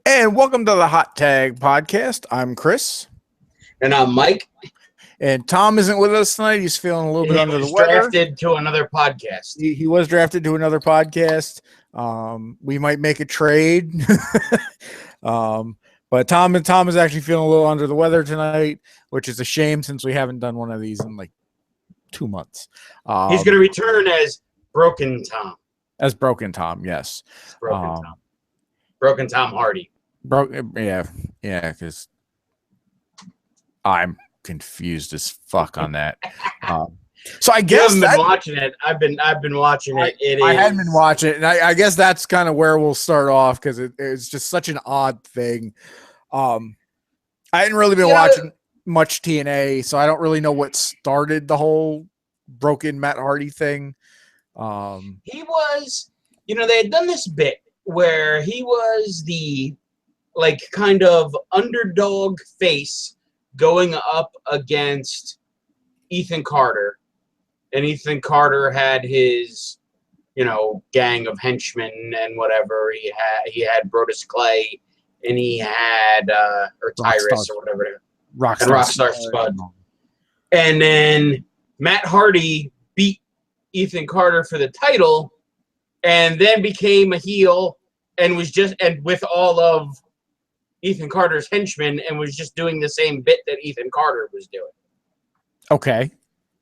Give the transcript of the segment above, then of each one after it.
And welcome to the Hot Tag Podcast. I'm Chris. And I'm Mike. And Tom isn't with us tonight. He's feeling a little bit He under the was weather. drafted to another podcast. He was drafted to another podcast. We might make a trade. But Tom is actually feeling a little under the weather tonight, which is a shame since we haven't done one of these in like 2 months. He's going to return as Broken Tom. As Broken Tom, yes. Broken Tom. Broken Tom Hardy. Yeah, because I'm confused as fuck on that. So I guess you haven't been watching it. I've been watching it. I hadn't been watching it, and I guess that's kind of where we'll start off because it's just such an odd thing. I hadn't really been watching much TNA, so I don't really know what started the whole broken Matt Hardy thing. He was, they had done this bit where he was the kind of underdog face going up against Ethan Carter. And Ethan Carter had his, gang of henchmen and whatever. He had Brodus Clay, and he had or Tyrus or whatever. Rockstar Spud. And then Matt Hardy beat Ethan Carter for the title, and then became a heel, and with all of Ethan Carter's henchmen, and was just doing the same bit that Ethan Carter was doing. Okay.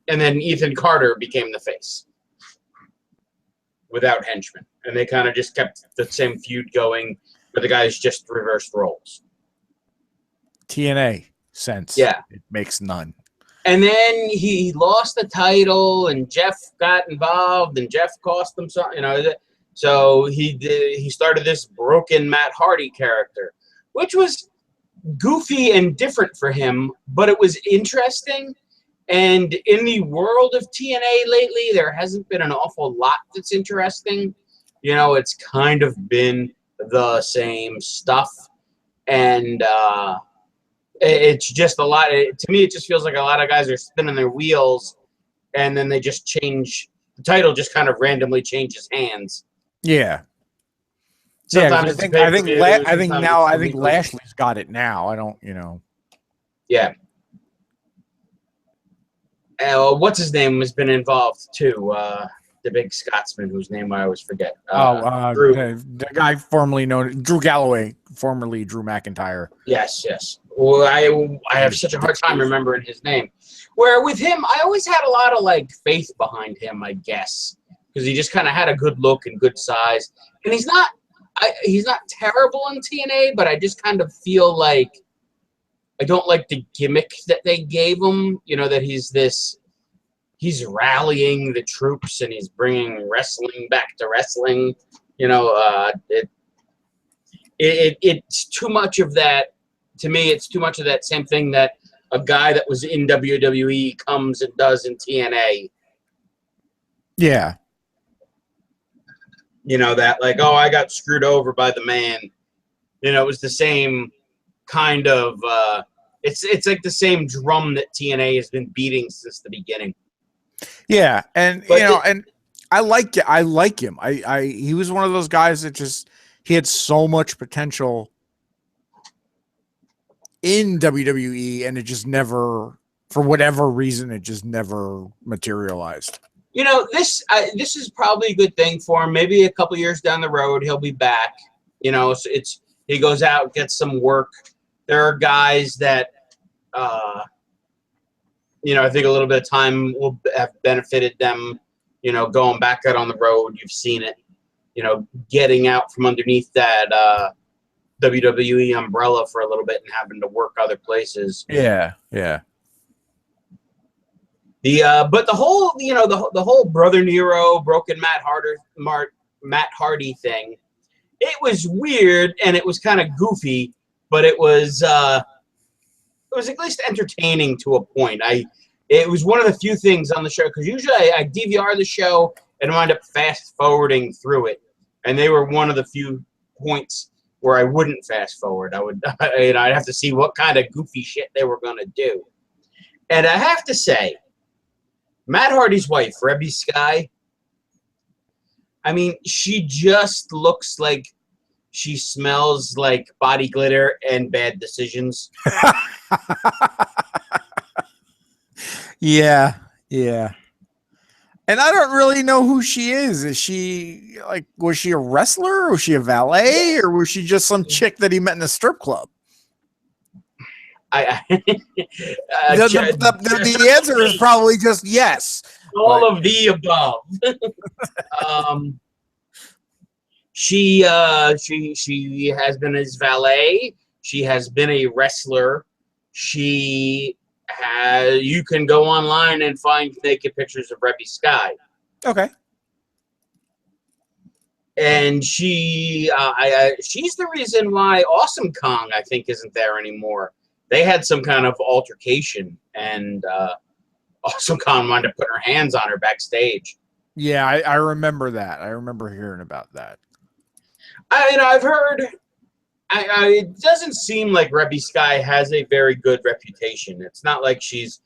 And then Ethan Carter became the face without henchmen. And they kind of just kept the same feud going, but the guys just reversed roles. TNA sense. Yeah. It makes none. And then he lost the title, and Jeff got involved, and Jeff cost him something, So he started this broken Matt Hardy character, which was goofy and different for him, but it was interesting. And in the world of TNA lately, there hasn't been an awful lot that's interesting. It's kind of been the same stuff. And it's just a lot. To me, it just feels like a lot of guys are spinning their wheels, and then they just change. The title just kind of randomly changes hands. Yeah. Sometimes I think Lashley's got it now. I don't, Yeah. What's his name has been involved too? The big Scotsman whose name I always forget. Drew. The guy formerly known Drew Galloway, formerly Drew McIntyre. Yes. Well, I have such a hard time remembering his name. Where with him, I always had a lot of faith behind him, I guess, because he just kind of had a good look and good size, and he's not terrible in TNA, but I just kind of feel like I don't like the gimmick that they gave him, that he's rallying the troops and he's bringing wrestling back to wrestling. It's too much of that. To me, it's too much of that same thing that a guy that was in WWE comes and does in TNA. Yeah. I got screwed over by the man. It was the same kind of it's like the same drum that TNA has been beating since the beginning. Yeah, and and I like him. He was one of those guys that he had so much potential in WWE, and it just never, for whatever reason, it just never materialized. This is probably a good thing for him. Maybe a couple years down the road, he'll be back. So he goes out, gets some work. There are guys that, I think a little bit of time will have benefited them, going back out on the road. You've seen it, getting out from underneath that WWE umbrella for a little bit and having to work other places. Yeah. But the whole, the whole Brother Nero, broken Matt Hardy thing, it was weird and it was kind of goofy, but it was at least entertaining to a point. It was one of the few things on the show, because usually I DVR the show and wind up fast forwarding through it, and they were one of the few points where I wouldn't fast forward. I'd have to see what kind of goofy shit they were going to do. And I have to say, Matt Hardy's wife, Rebby Sky, I mean, she just looks like she smells like body glitter and bad decisions. Yeah, yeah. And I don't really know who she is. Is she like, was she a wrestler? Or was she a valet? Yeah. Or was she just some chick that he met in a strip club? The answer is probably just yes. All of the above. She has been his valet. She has been a wrestler. You can go online and find naked pictures of Rebby Sky. Okay. And she's the reason why Awesome Kong, I think, isn't there anymore. They had some kind of altercation, and Awesome Kong wanted to put her hands on her backstage. Yeah, I remember that. I remember hearing about that. I've heard. It doesn't seem like Rebby Sky has a very good reputation. It's not like she's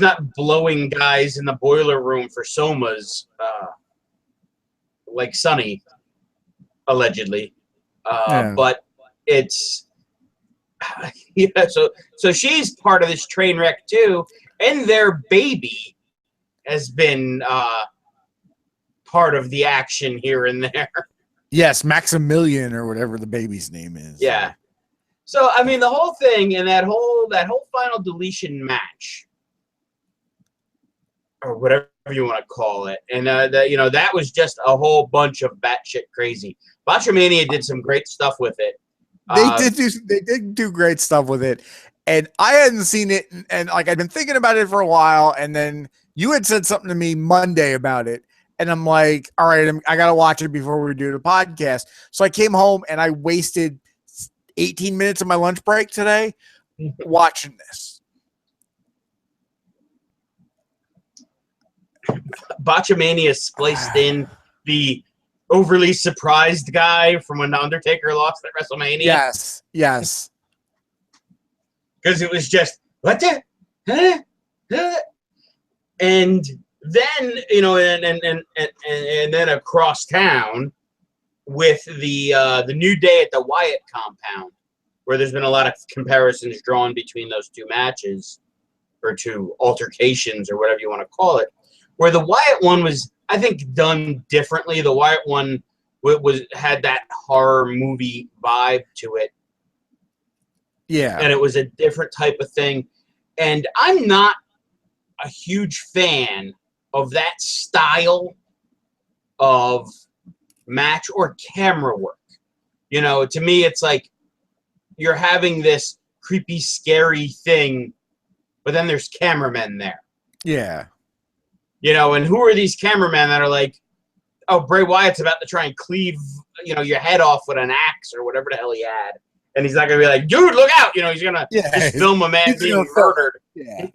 not blowing guys in the boiler room for somas, like Sunny, allegedly. Yeah. But it's yeah. So she's part of this train wreck too, and their baby has been part of the action here and there. Yes, Maximilian or whatever the baby's name is. Yeah. So I mean, the whole thing and that whole final deletion match, or whatever you want to call it, and that was just a whole bunch of batshit crazy. Botchamania did some great stuff with it. They did do great stuff with it, and I hadn't seen it, and like I'd been thinking about it for a while, and then you had said something to me Monday about it. And I'm like, all right, I got to watch it before we do the podcast. So I came home and I wasted 18 minutes of my lunch break today watching this. Botchamania spliced in the overly surprised guy from when The Undertaker lost at WrestleMania. Yes, yes. Because it was just, what the? Huh? And then, and then across town with the New Day at the Wyatt compound, where there's been a lot of comparisons drawn between those two matches, or two altercations, or whatever you want to call it, where the Wyatt one was, I think, done differently. The Wyatt one had that horror movie vibe to it. Yeah. And it was a different type of thing. And I'm not a huge fan of that style of match or camera work. To me, it's like you're having this creepy, scary thing, but then there's cameramen there. Yeah. And who are these cameramen that are like, oh, Bray Wyatt's about to try and cleave, your head off with an axe or whatever the hell he had. And he's not going to be like, dude, look out. He's going to just film a man being murdered. Yeah.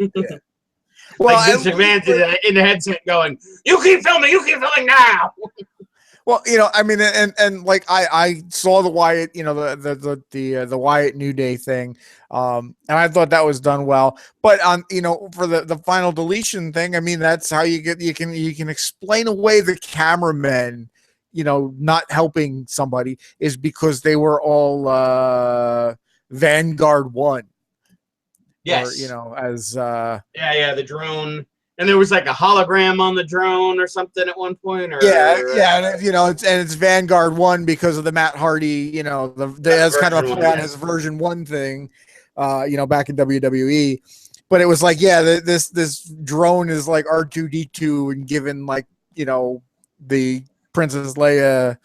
Well, like Vince McMahon in the headset going, you keep filming now. Well, I mean, and like I saw the Wyatt, the Wyatt New Day thing, and I thought that was done well. But for the final deletion thing, I mean, that's how you can explain away the cameramen, not helping somebody is because they were all Vanguard 1. Yes. Or, as the drone, and there was like a hologram on the drone or something at one point. It's Vanguard 1 because of the Matt Hardy, as kind of a play on his version 1 thing, back in WWE. But it was like, this drone is like R2D2 and given like the Princess Leia,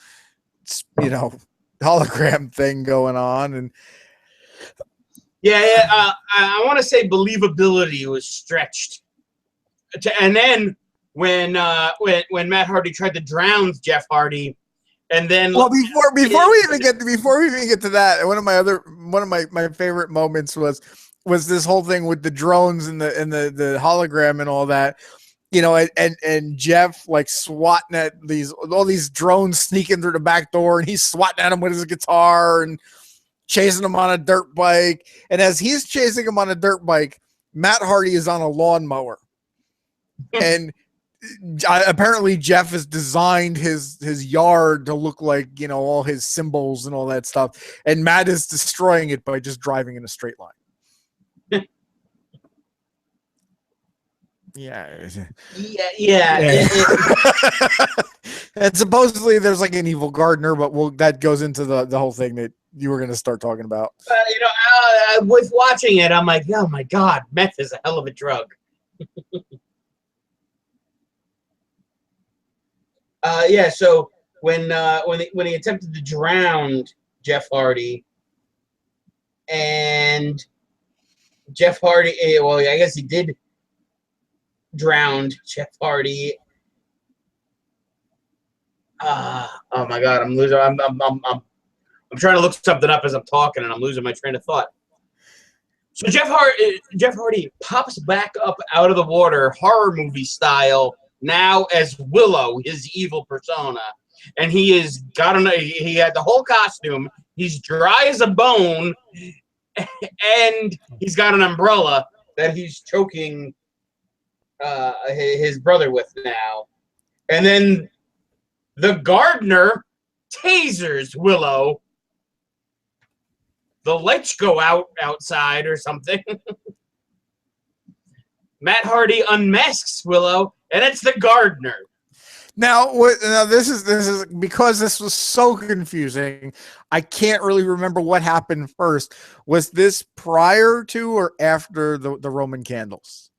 hologram thing going on and. I want to say believability was stretched, and then when Matt Hardy tried to drown Jeff Hardy, and then before we even get to that, one of my favorite moments was this whole thing with the drones and the hologram and all that, and Jeff like swatting at all these drones sneaking through the back door, and he's swatting at them with his guitar and chasing him on a dirt bike. And as he's chasing him on a dirt bike, Matt Hardy is on a lawnmower. And apparently Jeff has designed his yard to look like, you know, all his symbols and all that stuff, and Matt is destroying it by just driving in a straight line. Yeah. And supposedly there's like an evil gardener, but that goes into the whole thing that you were going to start talking about. You know, with watching it, I'm like, oh my God, meth is a hell of a drug. Yeah. So when he attempted to drown Jeff Hardy, and Jeff Hardy, well, I guess he did drown Jeff Hardy. Oh my God, I'm losing. I'm trying to look something up as I'm talking, and I'm losing my train of thought. So Jeff Hardy pops back up out of the water, horror movie style, now as Willow, his evil persona, and he had the whole costume. He's dry as a bone, and he's got an umbrella that he's choking his brother with now. And then the gardener tasers Willow. The lights go out outside or something. Matt Hardy unmasks Willow, and it's the gardener. Now this is because this was so confusing. I can't really remember what happened first. Was this prior to or after the Roman candles?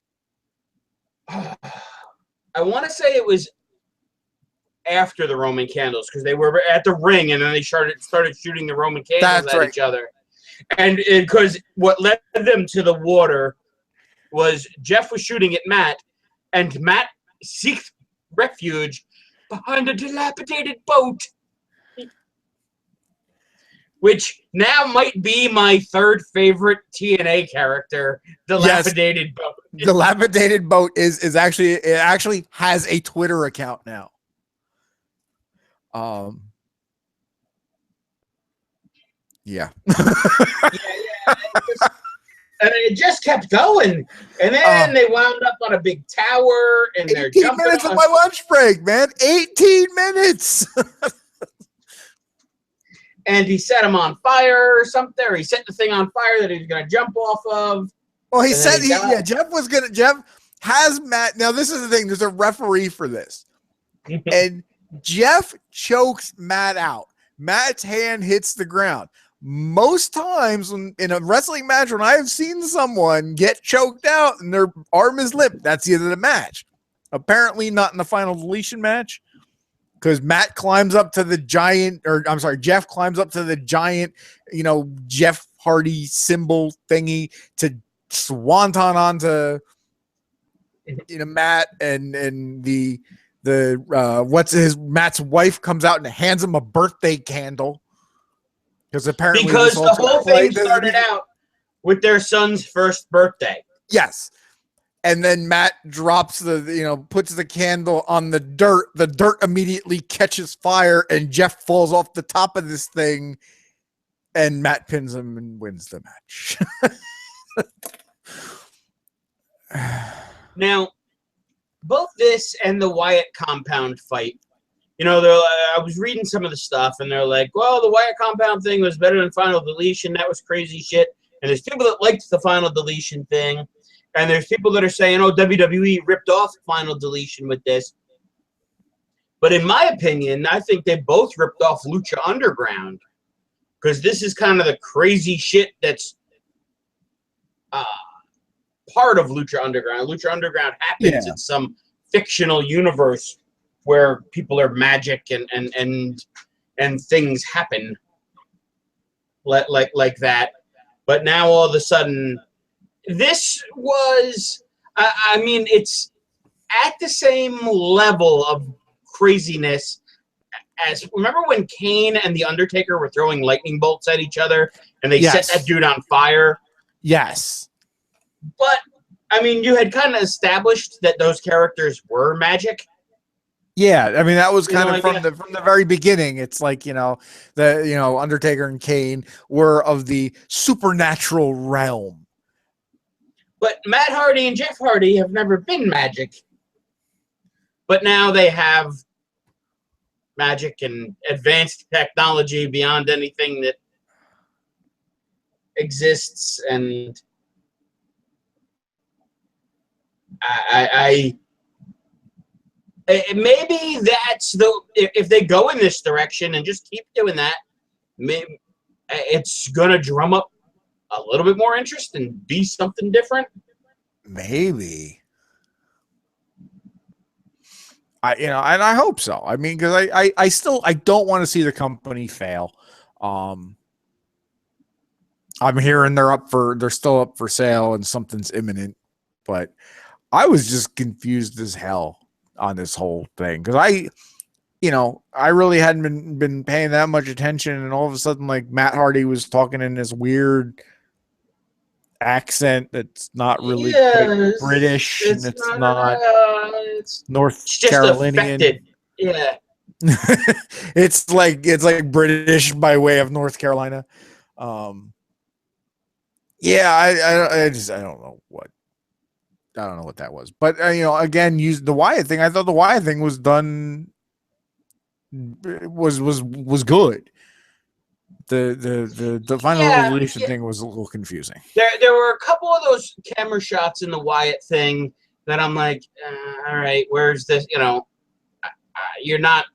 I want to say it was after the Roman candles, because they were at the ring, and then they started shooting the Roman candles at each other. And because what led them to the water was Jeff was shooting at Matt, and Matt seeks refuge behind a dilapidated boat, which now might be my third favorite TNA character. Dilapidated boat. Dilapidated boat is actually has a Twitter account now. Yeah. And it just kept going, and then they wound up on a big tower, and they're 18 minutes of my lunch break, man. 18 minutes. And he set him on fire or something, or he set the thing on fire that he was going to jump off of. Well, he said Jeff has Matt. Now, this is the thing. There's a referee for this. And Jeff chokes Matt out. Matt's hand hits the ground. Most times in a wrestling match, when I've seen someone get choked out and their arm is limp, that's the end of the match. Apparently not in the final deletion match, because Jeff climbs up to the giant, you know, Jeff Hardy symbol thingy to swanton onto, you know, Matt, and Matt's wife comes out and hands him a birthday candle. Because the whole thing started out with their son's first birthday. Yes. And then Matt drops puts the candle on the dirt. The dirt immediately catches fire, and Jeff falls off the top of this thing, and Matt pins him and wins the match. Now, both this and the Wyatt compound fight, you know, I was reading some of the stuff, and they're like, well, the Wyatt compound thing was better than Final Deletion. That was crazy shit. And there's people that liked the Final Deletion thing. And there's people that are saying, oh, WWE ripped off Final Deletion with this. But in my opinion, I think they both ripped off Lucha Underground. Because this is kind of the crazy shit that's part of Lucha Underground. Lucha Underground happens in some fictional universe where people are magic and things happen like that. But now all of a sudden, this was, I mean, it's at the same level of craziness as, remember when Kane and The Undertaker were throwing lightning bolts at each other and they set that dude on fire? Yes. But, I mean, you had kind of established that those characters were magic. Yeah, I mean that was kind of from the very beginning. It's like, Undertaker and Kane were of the supernatural realm. But Matt Hardy and Jeff Hardy have never been magic. But now they have magic and advanced technology beyond anything that exists, and I maybe that's if they go in this direction and just keep doing that, maybe it's gonna drum up a little bit more interest and be something different. Maybe. And I hope so. I mean, because I don't want to see the company fail. I'm hearing they're still up for sale and something's imminent, but I was just confused as hell on this whole thing because I really hadn't been paying that much attention, and all of a sudden, like, Matt Hardy was talking in this weird accent that's not really British, and it's North Carolinian. Yeah. it's like British by way of North Carolina. Yeah, I don't know what that was, but again, use the Wyatt thing. I thought the Wyatt thing was done was good. The final resolution thing was a little confusing. There were a couple of those camera shots in the Wyatt thing that I'm like, all right, where's this? You're not.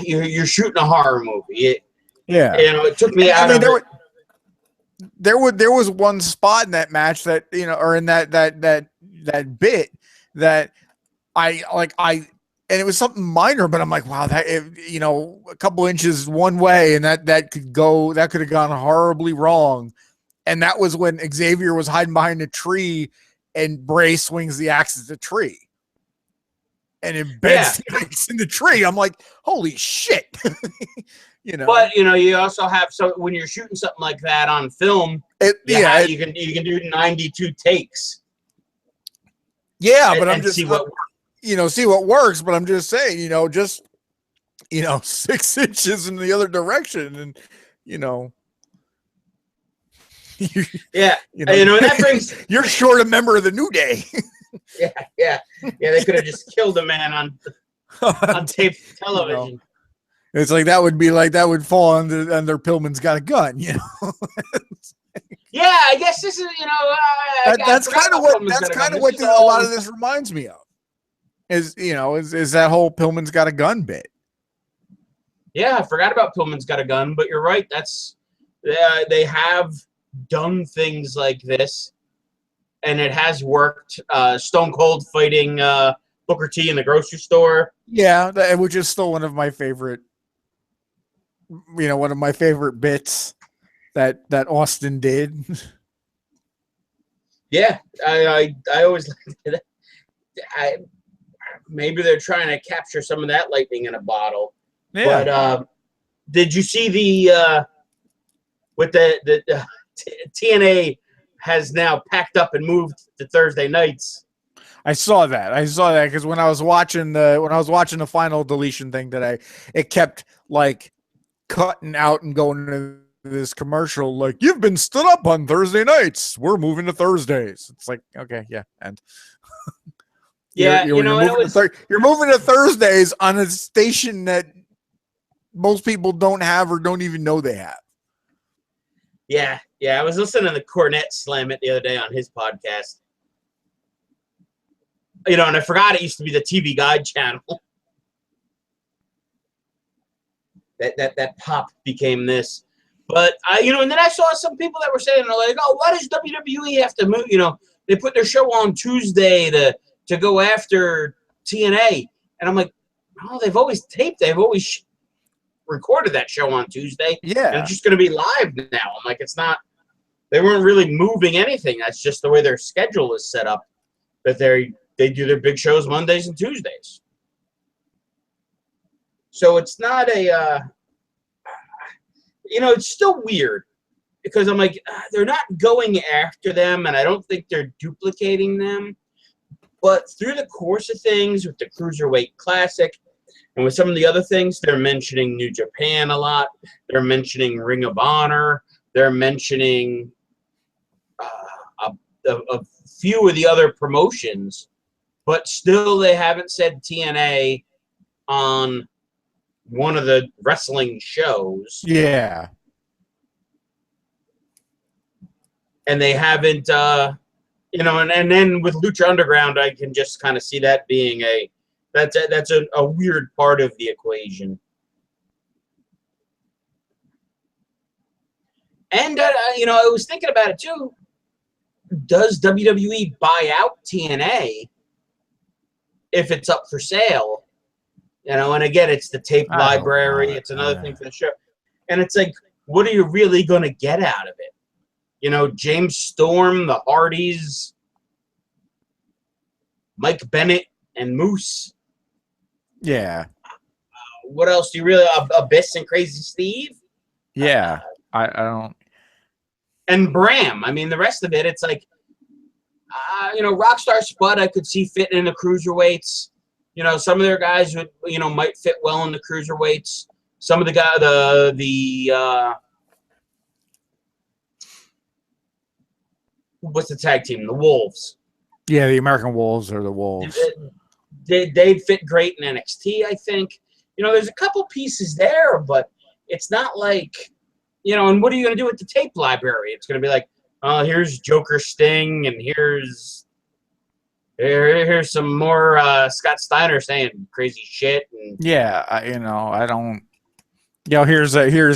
You're shooting a horror movie. It took me out of it. There was one spot in that match that or in that bit that and it was something minor, but I'm like, wow, that a couple inches one way, and that could have gone horribly wrong. And that was when Xavier was hiding behind a tree, and Bray swings the axe at the tree, and embeds the axe in the tree. I'm like, holy shit. But you also have, so when you're shooting something like that on film, you can do 92 takes. Yeah, but I'm just see what works. But I'm just saying, just 6 inches in the other direction, and that brings you're short a member of the New Day. yeah. They could have just killed a man on tape television. It's like that would fall under Pillman's Got a Gun, Yeah, I guess this is that's kind of what a lot of this reminds me of. Is that whole Pillman's Got a Gun bit. Yeah, I forgot about Pillman's Got a Gun, but you're right. That's they have done things like this, and it has worked. Stone Cold fighting Booker T in the grocery store. Yeah, which is still one of my favorite bits that Austin did. Yeah, I always liked it. Maybe they're trying to capture some of that lightning in a bottle. Yeah. But did you see the TNA has now packed up and moved to Thursday nights? I saw that because when I was watching the final deletion thing today, it kept like cutting out and going to this commercial like, you've been stood up on Thursday nights, we're moving to Thursdays. It's like, okay, yeah, and you're moving to Thursdays on a station that most people don't have or don't even know they have. Yeah, I was listening to Cornette slam it the other day on his podcast. And I forgot it used to be the TV Guide channel. That pop became this. But and then I saw some people that were saying, they're like, oh, why does WWE have to move? They put their show on Tuesday to go after TNA. And I'm like, oh, they've always taped. They've always recorded that show on Tuesday. Yeah. And it's just going to be live now. I'm like, it's not. They weren't really moving anything. That's just the way their schedule is set up. That they do their big shows Mondays and Tuesdays. So it's not it's still weird because I'm like, they're not going after them, and I don't think they're duplicating them. But through the course of things with the Cruiserweight Classic and with some of the other things, they're mentioning New Japan a lot. They're mentioning Ring of Honor. They're mentioning a few of the other promotions. but still they haven't said TNA on one of the wrestling shows. Yeah. And they haven't, you know, and then with Lucha Underground, I can just kind of see that being that's a weird part of the equation. And, you know, I was thinking about it too. Does WWE buy out TNA if it's up for sale? You know, and again, it's the tape library. It's another thing for the show. And it's like, what are you really going to get out of it? You know, James Storm, the Hardys, Mike Bennett, and Moose. Yeah. What else do you really? Abyss and Crazy Steve? Yeah. I don't. And Bram. I mean, the rest of it, it's like, you know, Rockstar Spud, I could see fitting in the cruiserweights. You know, some of their guys would, you know, might fit well in the cruiserweights. Some of the guys, what's the tag team? The Wolves. Yeah, the American Wolves or the Wolves. They'd fit great in NXT, I think. You know, there's a couple pieces there, but it's not like, you know, and what are you going to do with the tape library? It's going to be like, oh, here's Joker Sting, and here's some more Scott Steiner saying crazy shit. And yeah, you know, I don't. You know, here's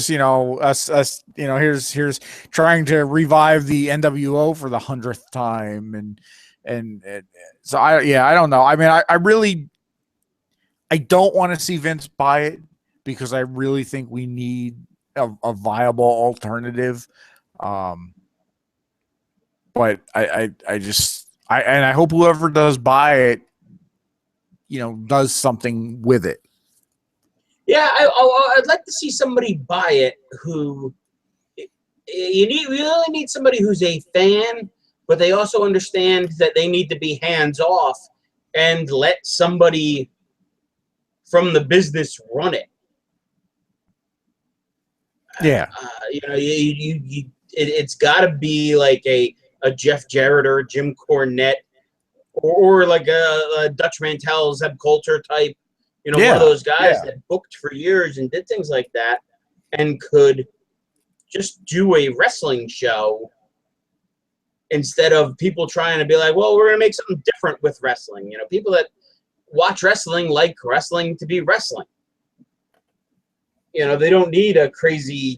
you know us you know here's trying to revive the NWO for the 100th time, and so I don't know. I mean, I don't want to see Vince buy it because I really think we need a viable alternative. But I hope whoever does buy it, you know, does something with it. Yeah, I'd like to see somebody buy it who we really need somebody who's a fan, but they also understand that they need to be hands off and let somebody from the business run it. Yeah, you know, it's got to be like a Jeff Jarrett or a Jim Cornette or like a Dutch Mantel, Zeb Coulter type. You know, one of those guys that booked for years and did things like that and could just do a wrestling show instead of people trying to be like, well, we're going to make something different with wrestling. You know, people that watch wrestling like wrestling to be wrestling. You know, they don't need a crazy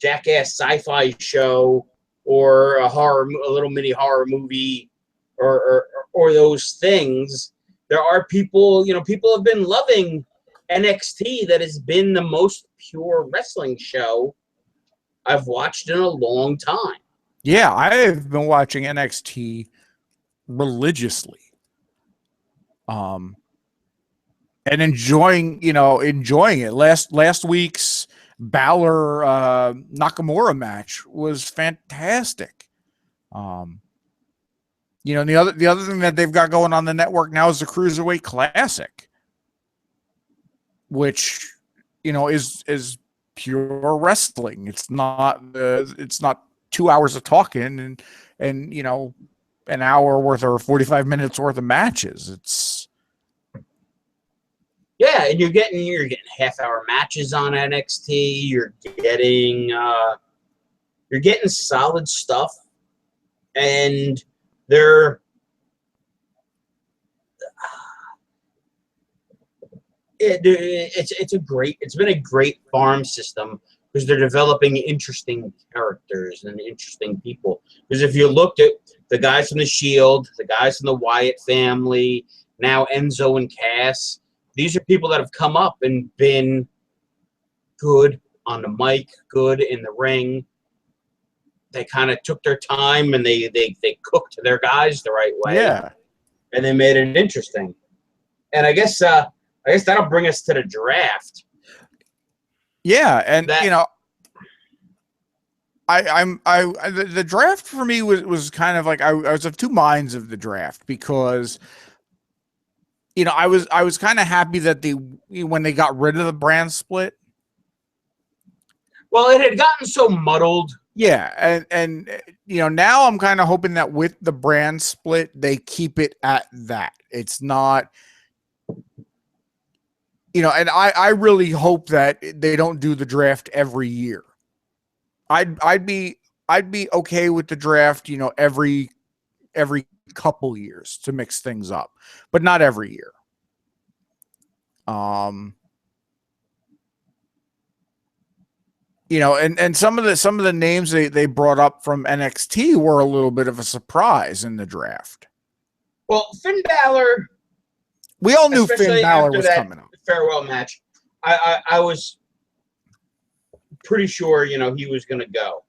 jackass sci-fi show or a little mini horror movie or those things. There are people, you know, people have been loving NXT. That has been the most pure wrestling show I've watched in a long time. Yeah, I've been watching NXT religiously. And enjoying it. Last week's Balor Nakamura match was fantastic. You know, the other thing that they've got going on the network now is the Cruiserweight Classic, which, you know, is pure wrestling. It's not 2 hours of talking and you know, an hour worth or 45 minutes worth of matches. It's yeah, and you're getting half-hour matches on NXT. You're getting solid stuff, and it's been a great farm system because they're developing interesting characters and interesting people. Because if you looked at the guys from the Shield, the guys from the Wyatt family, now Enzo and Cass, these are people that have come up and been good on the mic, good in the ring. They kind of took their time and they cooked their guys the right way. Yeah. And they made it interesting. And I guess that'll bring us to the draft. Yeah, and you know, the draft for me was kind of like I was of two minds of the draft because, you know, I was kind of happy that when they got rid of the brand split. Well, it had gotten so muddled Yeah, and now I'm kind of hoping that with the brand split, they keep it at that. It's not, and I really hope that they don't do the draft every year. I'd be okay with the draft, every couple years to mix things up, but not every year. And some of the names they brought up from NXT were a little bit of a surprise in the draft. Well, Finn Balor, we all knew Finn Balor was coming up. Farewell match, I was pretty sure he was going to go.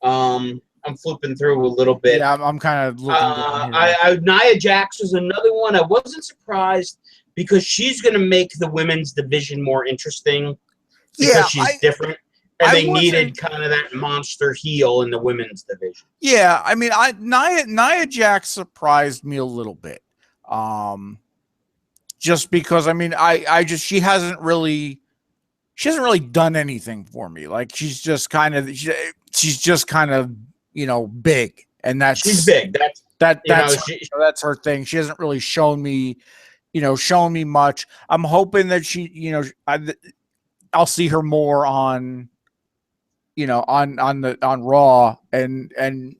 I'm flipping through a little bit. Yeah, I'm kind of looking. Nia Jax was another one. I wasn't surprised because she's going to make the women's division more interesting because she's different. And they needed kind of that monster heel in the women's division. Yeah, I mean, Nia Jax surprised me a little bit. Just because, I mean, she hasn't really done anything for me. Like she's just kind of big, and she's big. That's her thing. She hasn't really shown me much. I'm hoping that I'll see her more on Raw, and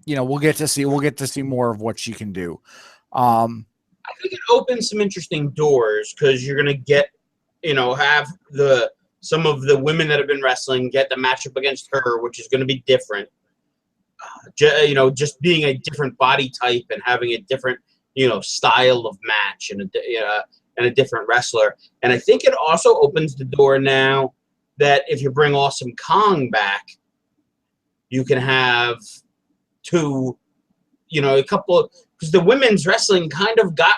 we'll get to see more of what she can do. I think it opens some interesting doors because you're gonna get have some of the women that have been wrestling get the matchup against her, which is going to be different. Just being a different body type and having a different style of match and a different wrestler. And I think it also opens the door now that if you bring Awesome Kong back, you can have a couple of, because the women's wrestling kind of got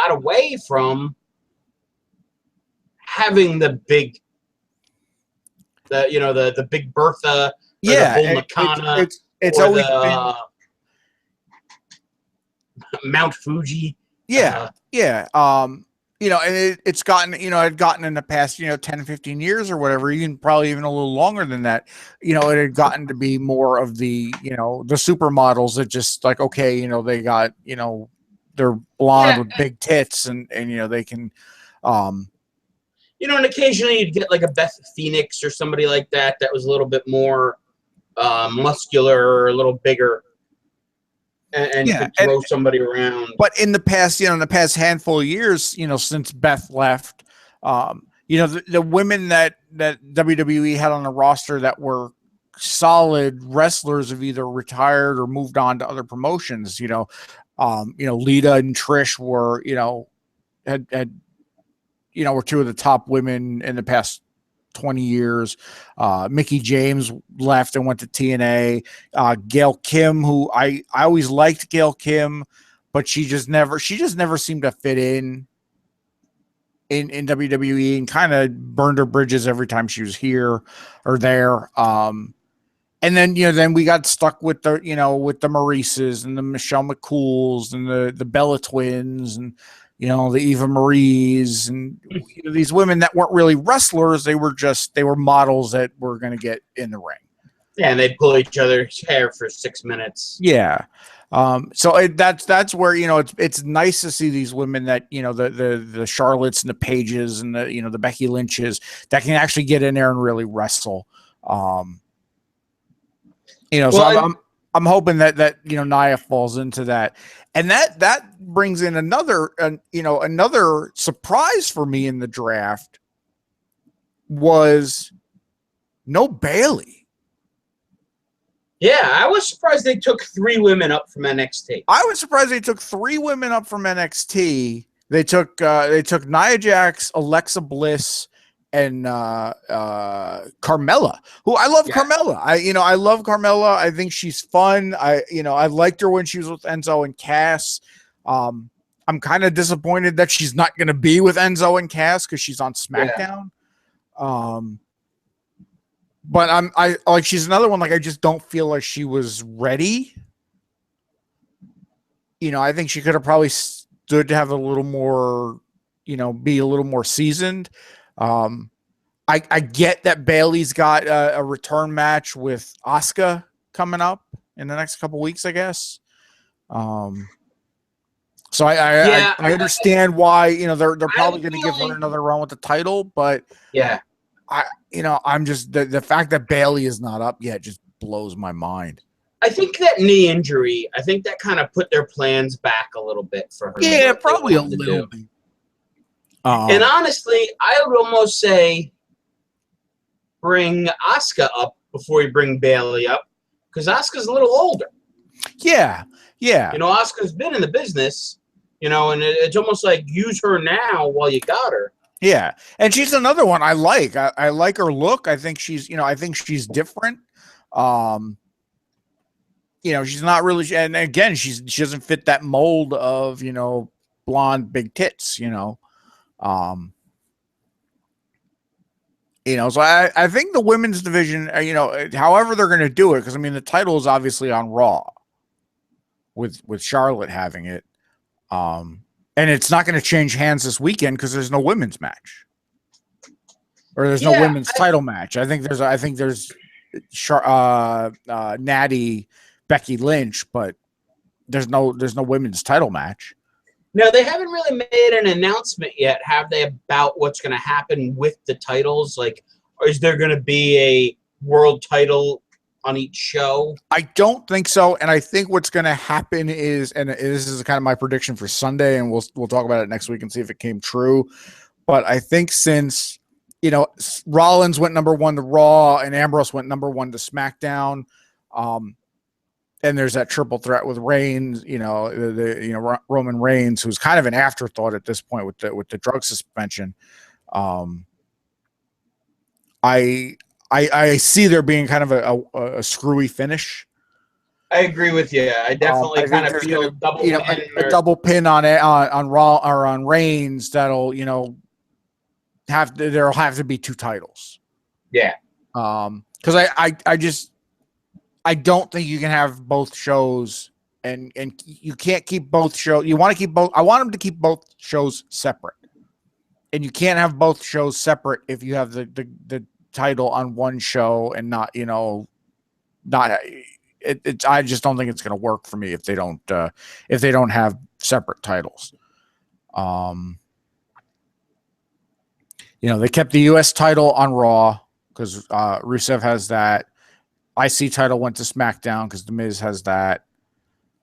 away from having the big Bertha, the Bull Nakano, it's always been Mount Fuji. Yeah. And it's gotten, it had gotten in the past, 10, 15 years or whatever, even probably even a little longer than that, it had gotten to be more of the, the supermodels that just like, okay, they got, they're blonde with big tits and they can, and occasionally you'd get like a Beth Phoenix or somebody like that was a little bit more muscular or a little bigger and could throw somebody around. But in the past, in the past handful of years, since Beth left, the women that WWE had on the roster that were solid wrestlers have either retired or moved on to other promotions. Lita and Trish were, were two of the top women in the past 20 years. Mickie James left and went to TNA. Gail Kim, who I always liked Gail Kim, but she just never seemed to fit in WWE and kind of burned her bridges every time she was here or there. And then, then we got stuck with the Maurices and the Michelle McCools and the Bella Twins and, the Eva Maries and these women that weren't really wrestlers. They were models that were going to get in the ring. Yeah. And they'd pull each other's hair for 6 minutes. Yeah. So that's where, it's nice to see these women that, the Charlottes and the Paiges and the Becky Lynches that can actually get in there and really wrestle. I'm hoping that Nia falls into that. And that brings in another surprise for me in the draft was no Bayley. Yeah, I was surprised they took 3 women up from NXT. I was surprised they took 3 women up from NXT. They took Nia Jax, Alexa Bliss, and Carmella, who I love. Carmella. I love Carmella. I think she's fun. I liked her when she was with Enzo and Cass. I'm kind of disappointed that she's not going to be with Enzo and Cass because she's on SmackDown. Yeah. But she's another one. Like, I just don't feel like she was ready. I think she could have probably stood to have a little more, be a little more seasoned. I get that Bailey's got a return match with Asuka coming up in the next couple weeks, I guess. So I understand why, you know, they're probably going to give her another run with the title, but yeah, I'm just the fact that Bailey is not up yet just blows my mind. I think that knee injury, I think that kind of put their plans back a little bit for her. Yeah, probably a little bit. And honestly, I would almost say bring Asuka up before you bring Bailey up, because Asuka's a little older. Yeah. You know, Asuka's been in the business, you know, and it's almost like use her now while you got her. Yeah, and she's another one I like. I like her look. I think she's, you know, I think she's different. You know, she's not really, and again, she doesn't fit that mold of, you know, blonde, big tits, you know. You know, so I think the women's division, you know, however they're going to do it, because I mean, the title is obviously on Raw with Charlotte having it. And it's not going to change hands this weekend because there's no women's match, or there's no women's title match. I think there's Natty, Becky Lynch, but there's no women's title match. No, they haven't really made an announcement yet, have they, about what's going to happen with the titles? Like, or is there going to be a world title on each show? I don't think so, and I think what's going to happen is, and this is kind of my prediction for Sunday, and we'll talk about it next week and see if it came true. But I think since, you know, Rollins went number 1 to Raw and Ambrose went number 1 to SmackDown, and there's that triple threat with Reigns, you know, Roman Reigns, who's kind of an afterthought at this point with the drug suspension. I see there being kind of a screwy finish. I agree with you. I definitely kind of feel a double pin on Raw or on Reigns that'll, you know, there'll have to be 2 titles. Yeah. Because I don't think you can have both shows, and you can't keep both shows. You want to keep both. I want them to keep both shows separate, and you can't have both shows separate if you have the title on one show and not, you know, not it. I just don't think it's going to work for me if they don't have separate titles. You know, they kept the U.S. title on Raw because Rusev has that. IC title went to SmackDown because The Miz has that.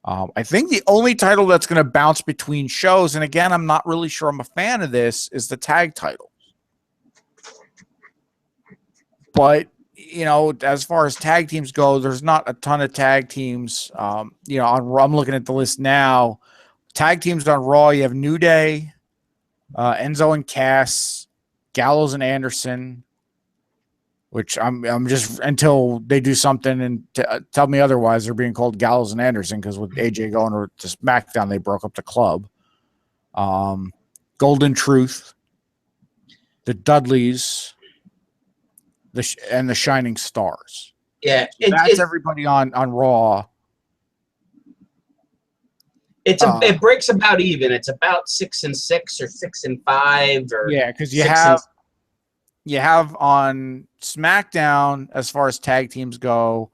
I think the only title that's going to bounce between shows, and again, I'm not really sure I'm a fan of this, is the tag title. But, you know, as far as tag teams go, there's not a ton of tag teams. You know, I'm looking at the list now. Tag teams on Raw, you have New Day, Enzo and Cass, Gallows and Anderson, which I'm just, until they do something and tell me otherwise, they're being called Gallows and Anderson because with AJ going to SmackDown, they broke up the club. Golden Truth, the Dudleys, and the Shining Stars. Yeah, so that's everybody on Raw. It breaks about even. It's about 6-6 or 6-5 or yeah, because you have on SmackDown, as far as tag teams go,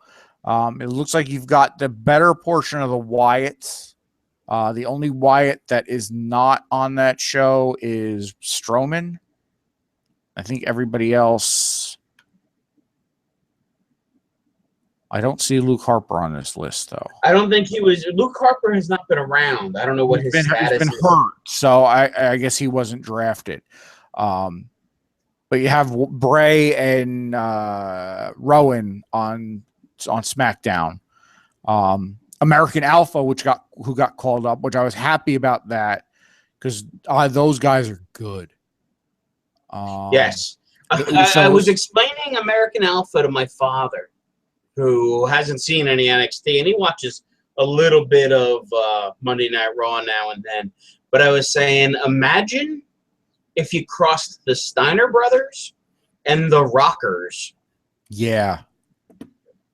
it looks like you've got the better portion of the Wyatts. The only Wyatt that is not on that show is Strowman. I think everybody else. I don't see Luke Harper on this list, though. I don't think he was. Luke Harper has not been around. I don't know what his status is. He's been hurt, so I guess he wasn't drafted. But you have Bray and Rowan on SmackDown. American Alpha, who got called up, which I was happy about that because those guys are good. Yes. I was explaining American Alpha to my father, who hasn't seen any NXT, and he watches a little bit of Monday Night Raw now and then. But I was saying, imagine if you crossed the Steiner brothers and the Rockers. Yeah.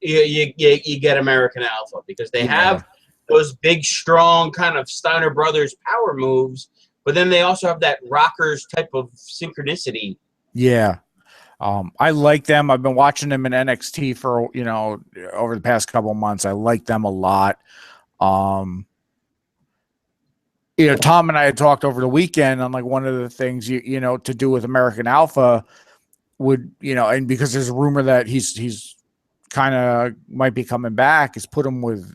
You get American Alpha because they have those big, strong kind of Steiner brothers power moves, but then they also have that Rockers type of synchronicity. Yeah. I like them. I've been watching them in NXT for, over the past couple of months. I like them a lot. Tom and I had talked over the weekend on like one of the things, to do with American Alpha would, and because there's a rumor that he's kind of might be coming back, is put him with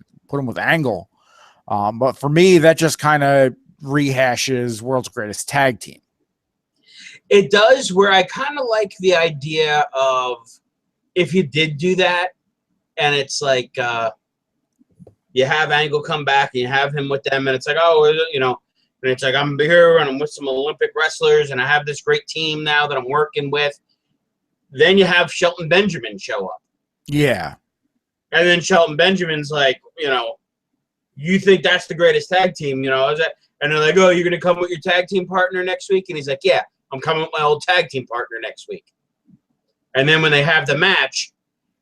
Angle. But for me, that just kind of rehashes World's Greatest Tag Team. It does, where I kind of like the idea of if you did do that, and it's like you have Angle come back and you have him with them, and it's like, and it's like, I'm here and I'm with some Olympic wrestlers and I have this great team now that I'm working with. Then you have Shelton Benjamin show up. Yeah. And then Shelton Benjamin's like, you think that's the greatest tag team, is that? And they're like, oh, you're going to come with your tag team partner next week? And he's like, yeah, I'm coming with my old tag team partner next week. And then when they have the match,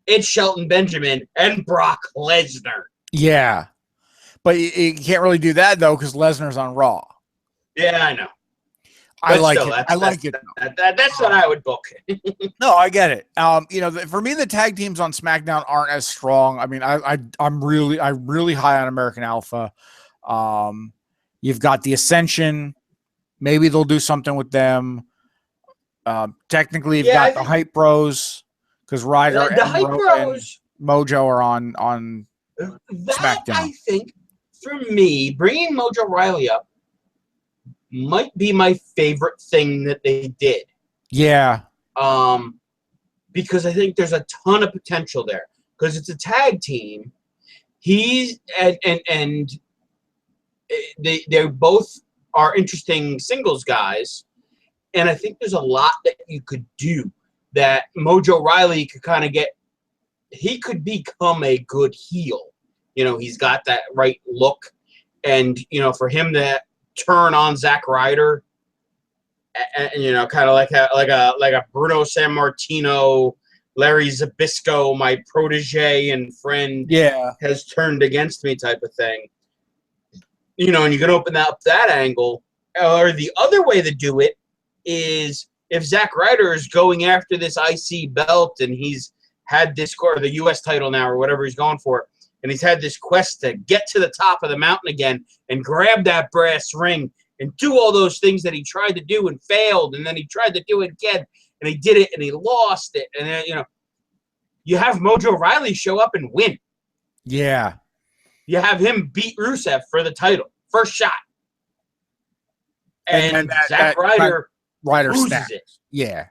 it's Shelton Benjamin and Brock Lesnar. Yeah. But you can't really do that, though, because Lesnar's on Raw. Yeah, I know. I like it. I like it. That's what I would book. No, I get it. For me, the tag teams on SmackDown aren't as strong. I mean, I'm really high on American Alpha. You've got the Ascension. Maybe they'll do something with them. Technically, you've got the Hype Bros, because Ryder and Mojo are on SmackDown. I think, for me, bringing Mojo Rawley up might be my favorite thing that they did. Yeah. Because I think there's a ton of potential there. Because it's a tag team. He's and they both are interesting singles guys. And I think there's a lot that you could do that Mojo Rawley could kind of he could become a good heel. He's got that right look. And, for him to turn on Zack Ryder, and kind of like a Bruno Sammartino, Larry Zbyszko, my protege and friend, has turned against me type of thing. And you can open up that angle. Or the other way to do it is if Zack Ryder is going after this IC belt and he's had this, or the U.S. title now, or whatever he's going for, and he's had this quest to get to the top of the mountain again and grab that brass ring and do all those things that he tried to do and failed, and then he tried to do it again, and he did it, and he lost it. And then, you have Mojo Rawley show up and win. Yeah. You have him beat Rusev for the title. First shot. And Zack Ryder snaps it. Yeah.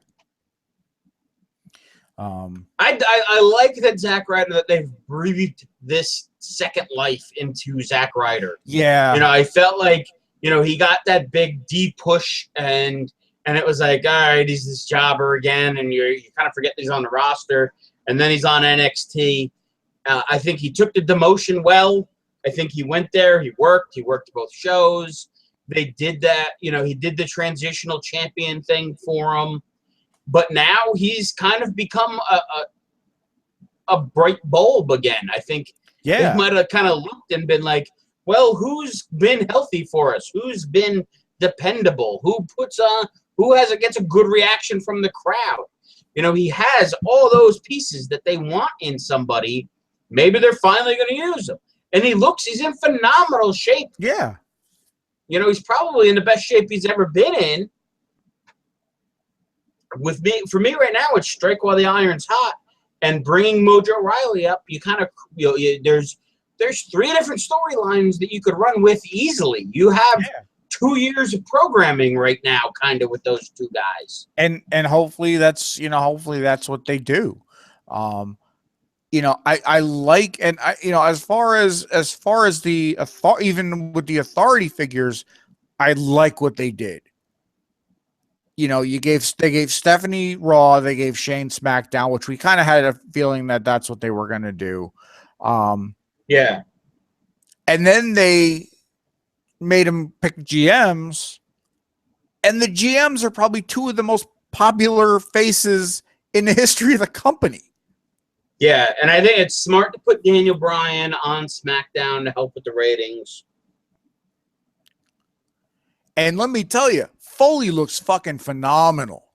I like that Zack Ryder, that they've breathed this second life into Zack Ryder. Yeah. I felt like, he got that big D push and it was like, all right, he's this jobber again, and you kind of forget that he's on the roster, and then he's on NXT. I think he took the demotion well. I think he went there, he worked both shows. They did that, he did the transitional champion thing for him. But now he's kind of become a bright bulb again. I think they might have kind of looked and been like, well, who's been healthy for us? Who's been dependable? Who gets a good reaction from the crowd? He has all those pieces that they want in somebody. Maybe they're finally going to use him. And he's in phenomenal shape. Yeah. He's probably in the best shape he's ever been in. For me right now, it's strike while the iron's hot, and bringing Mojo Rawley up. You kind of, there's 3 different storylines that you could run with easily. You have 2 years of programming right now, kind of, with those 2 guys. And hopefully that's what they do. I like, and as far as the even with the authority figures, I like what they did. They gave Stephanie Raw, they gave Shane SmackDown, which we kind of had a feeling that that's what they were going to do. Yeah. And then they made him pick GMs, and the GMs are probably 2 of the most popular faces in the history of the company. Yeah, and I think it's smart to put Daniel Bryan on SmackDown to help with the ratings. And let me tell you, Foley looks fucking phenomenal.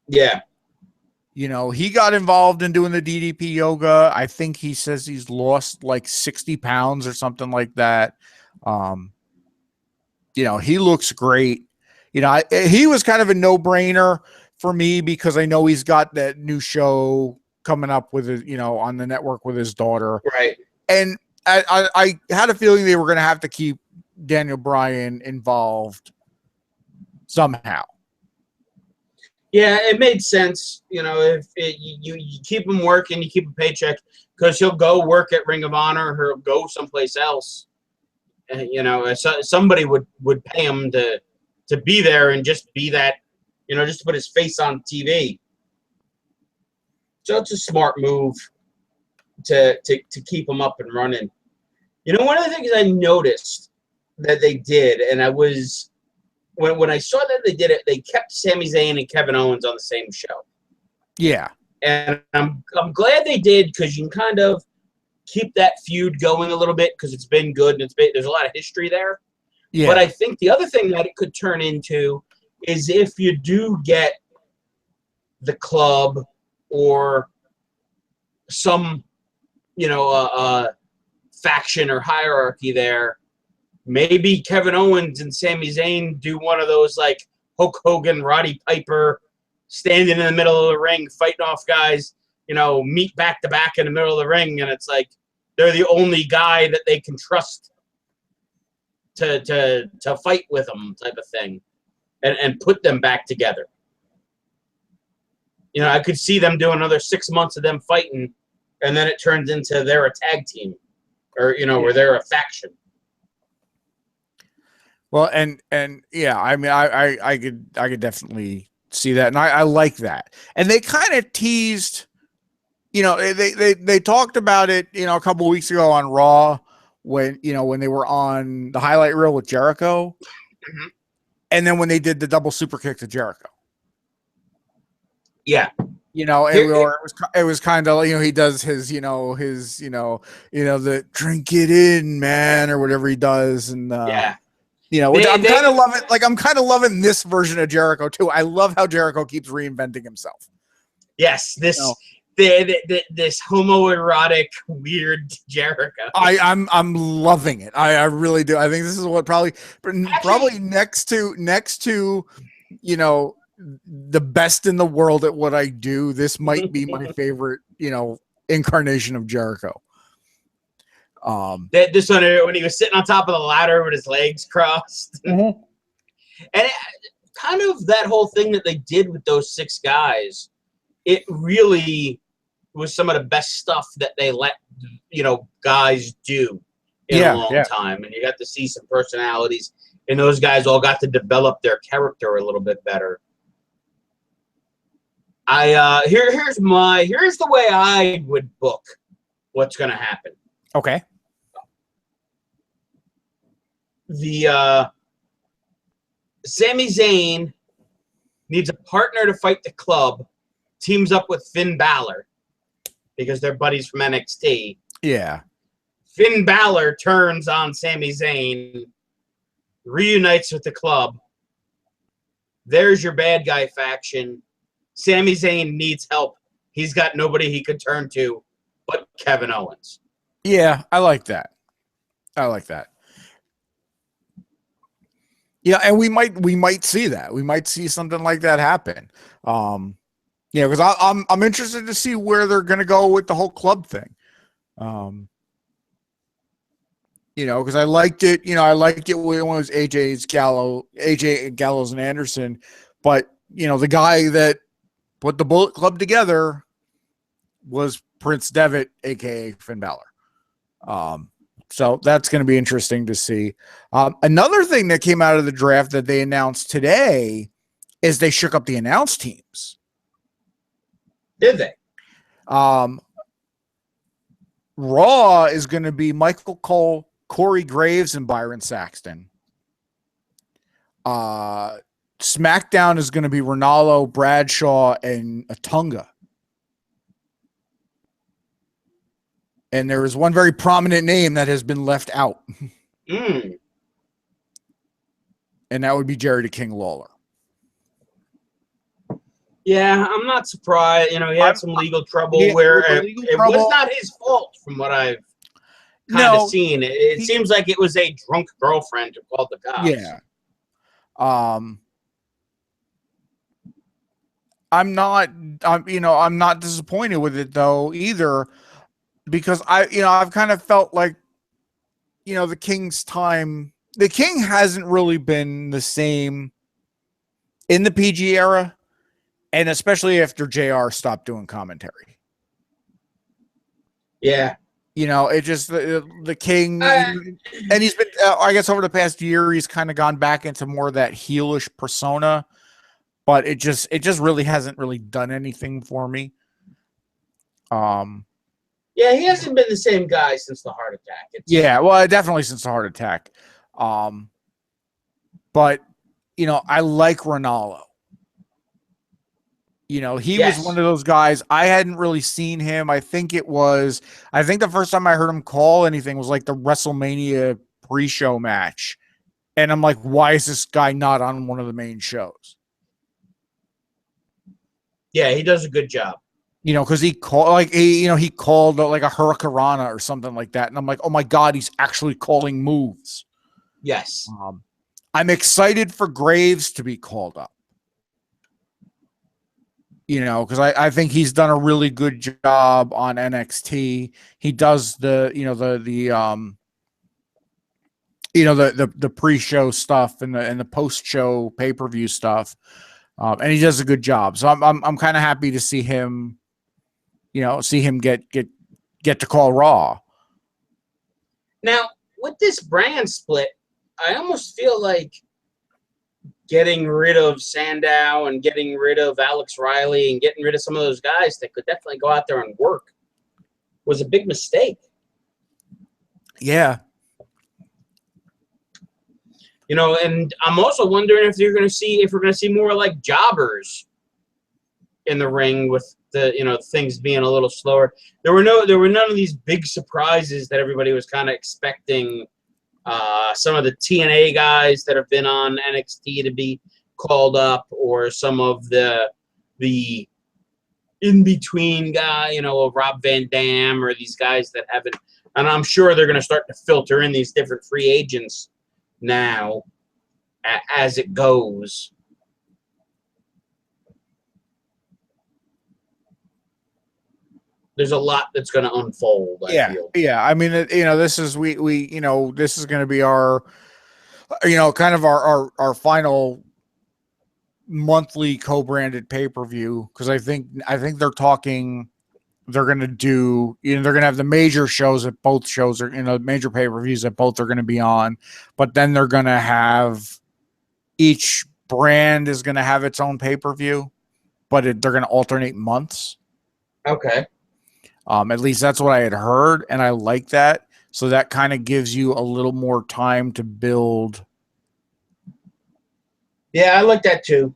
Yeah. You know, he got involved in doing the DDP yoga. I think he says he's lost like 60 pounds or something like that. You know, he looks great. You know, he was kind of a no-brainer for me because I know he's got that new show coming up with his, you know, on the network with his daughter. Right. And I had a feeling they were going to have to keep Daniel Bryan involved somehow. Yeah, it made sense. You know, if you keep him working, you keep a paycheck, because he'll go work at Ring of Honor, or he'll go someplace else. You know, somebody would pay him to be there and just be that, you know, just to put his face on TV. So it's a smart move to keep him up and running. You know, one of the things I noticed that they did, and I was when I saw that they did it, they kept Sami Zayn and Kevin Owens on the same show. Yeah, and I'm glad they did, because you can kind of keep that feud going a little bit, because it's been good and there's a lot of history there. yeah. But I think the other thing that it could turn into is if you do get the club or some, you know, faction or hierarchy there, maybe Kevin Owens and Sami Zayn do one of those like Hulk Hogan, Roddy Piper, standing in the middle of the ring, fighting off guys, you know, meet back to back in the middle of the ring, and it's like they're the only guy that they can trust to fight with them, type of thing, and put them back together. You know, I could see them doing another 6 months of them fighting, and then it turns into they're a tag team, or, you know, or they're a faction. Well, and yeah, I mean, I could definitely see that, and I like that. And they kind of teased, you know, they talked about it, you know, a couple of weeks ago on Raw when, you know, when they were on the highlight reel with Jericho, and then when they did the double super kick to Jericho. Yeah. You know, it was kind of, you know, he does his the drink it in, man, or whatever he does, and yeah. You know, I'm kind of loving, like, I'm kind of loving this version of Jericho too. I love how Jericho keeps reinventing himself. Yes, this this homoerotic weird Jericho. I'm loving it. I really do. I think this is what probably next to, you know, the best in the world at what I do, this might be my favorite, you know, incarnation of Jericho. This one when he was sitting on top of the ladder with his legs crossed, and kind of that whole thing that they did with those 6 guys, it really was some of the best stuff that they let, you know, guys do in a long time, and you got to see some personalities, and those guys all got to develop their character a little bit better. Here's the way I would book what's going to happen. Okay. The Sami Zayn needs a partner to fight the club, teams up with Finn Balor because they're buddies from NXT. Yeah. Finn Balor turns on Sami Zayn, reunites with the club. There's your bad guy faction. Sami Zayn needs help. He's got nobody he could turn to but Kevin Owens. Yeah, I like that. Yeah, and we might see that. We might see something like that happen. Yeah, because I'm interested to see where they're going to go with the whole club thing. You know, because I liked it. You know, I liked it when it was AJ Gallows and Anderson, but you know, the guy that put the Bullet Club together was Prince Devitt, aka Finn Balor. So that's going to be interesting to see. Another thing that came out of the draft that they announced today is they shook up the announce teams. Did they? Raw is going to be Michael Cole, Corey Graves, and Byron Saxton. SmackDown is going to be Ronaldo, Bradshaw, and Atunga. And there is one very prominent name that has been left out. And that would be Jerry the King Lawler. Yeah, I'm not surprised. You know, he had some legal trouble where it was not his fault, from what I've kind of seen. It seems like it was a drunk girlfriend who called the cops. Yeah. I'm not disappointed with it though either, because I've kind of felt like, the King's time, the King hasn't really been the same in the PG era, and especially after JR stopped doing commentary. Yeah. It just the King, and he's been, I guess, over the past year, he's kind of gone back into more of that heelish persona, but it just really hasn't really done anything for me. Yeah, he hasn't been the same guy since the heart attack. Definitely since the heart attack. But I like Ronaldo. He was one of those guys. I hadn't really seen him. I think the first time I heard him call anything was like the WrestleMania pre-show match. And I'm like, why is this guy not on one of the main shows? Yeah, he does a good job. Because he called he called like a Hurricanrana or something like that. And I'm like, oh my God, he's actually calling moves. Yes. I'm excited for Graves to be called up. Because I think he's done a really good job on NXT. He does the pre-show stuff and the post-show pay-per-view stuff, and he does a good job. So I'm kind of happy to see him, get to call Raw. Now with this brand split, I almost feel like getting rid of Sandow and getting rid of Alex Riley and getting rid of some of those guys that could definitely go out there and work was a big mistake. Yeah. And I'm also wondering if we're going to see more like jobbers in the ring with the, things being a little slower. There were none of these big surprises that everybody was kind of expecting. Some of the TNA guys that have been on NXT to be called up, or some of the in-between guy, Rob Van Dam, or these guys that haven't. And I'm sure they're going to start to filter in these different free agents now as it goes. There's a lot that's going to unfold. I feel. Yeah. I mean, this is this is going to be our, kind of our final monthly co-branded pay-per-view, because I think they're talking. They're going to do, they're going to have the major shows at both shows, or major pay-per-views that both are going to be on, but then they're going to have, each brand is going to have its own pay-per-view, but they're going to alternate months. Okay. At least that's what I had heard, and I like that. So that kind of gives you a little more time to build. Yeah, I like that too.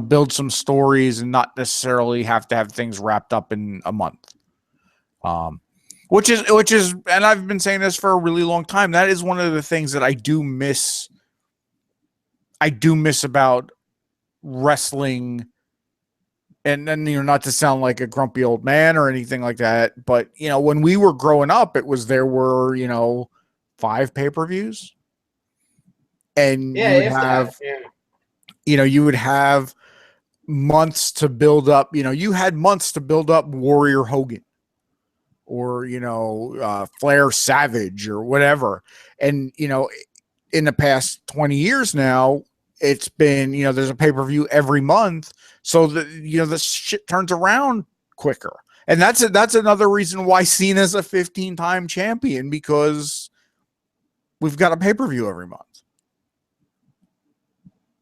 Build some stories and not necessarily have to have things wrapped up in a month. Which is, and I've been saying this for a really long time, that is one of the things that I do miss about wrestling. And then, not to sound like a grumpy old man or anything like that, but, when we were growing up, there were 5 pay-per-views, and you would have months to build up, you had months to build up Warrior Hogan, or, Flair Savage, or whatever. And, in the past 20 years now, it's been, there's a pay-per-view every month. So the shit turns around quicker. And that's another reason why Cena's a 15-time champion, because we've got a pay-per-view every month.